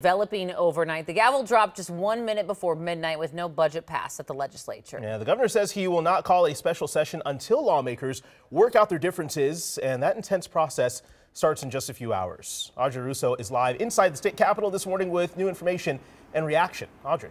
Developing overnight. The gavel dropped just 1 minute before midnight with no budget passed at the legislature. Yeah, the governor says he will not call a special session until lawmakers work out their differences, and that intense process starts in just a few hours. Audrey Russo is live inside the state capitol this morning with new information and reaction. Audrey.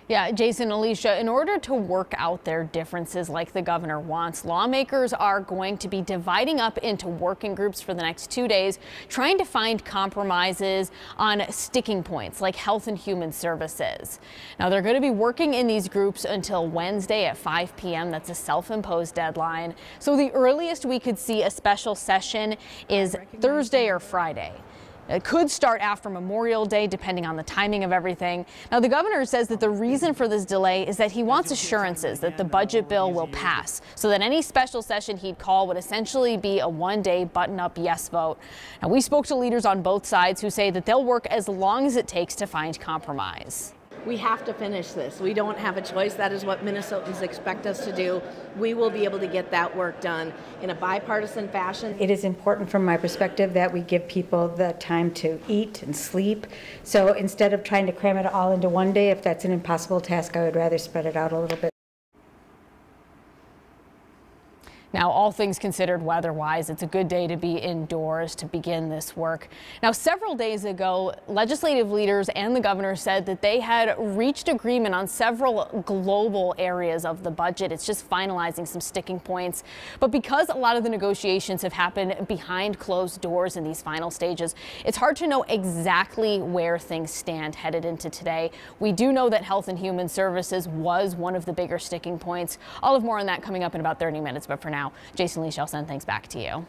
Yeah, Jason, Alicia, in order to work out their differences like the governor wants, lawmakers are going to be dividing up into working groups for the next 2 days, trying to find compromises on sticking points like health and human services. Now, they're going to be working in these groups until Wednesday at 5 p.m. That's a self-imposed deadline. So the earliest we could see a special session is Thursday or Friday. It could start after Memorial Day, depending on the timing of everything. Now, the governor says that the reason for this delay is that he wants assurances that the budget bill will pass, so that any special session he'd call would essentially be a one-day button-up yes vote. Now, we spoke to leaders on both sides who say that they'll work as long as it takes to find compromise. We have to finish this. We don't have a choice. That is what Minnesotans expect us to do. We will be able to get that work done in a bipartisan fashion. It is important from my perspective that we give people the time to eat and sleep. So instead of trying to cram it all into one day, if that's an impossible task, I would rather spread it out a little bit. Now, all things considered weather-wise, it's a good day to be indoors to begin this work. Now, several days ago, legislative leaders and the governor said that they had reached agreement on several global areas of the budget. It's just finalizing some sticking points. But because a lot of the negotiations have happened behind closed doors in these final stages, it's hard to know exactly where things stand headed into today. We do know that Health and Human Services was one of the bigger sticking points. I'll have more on that coming up in about 30 minutes, but for now, Jason Lee, I'll send things back to you.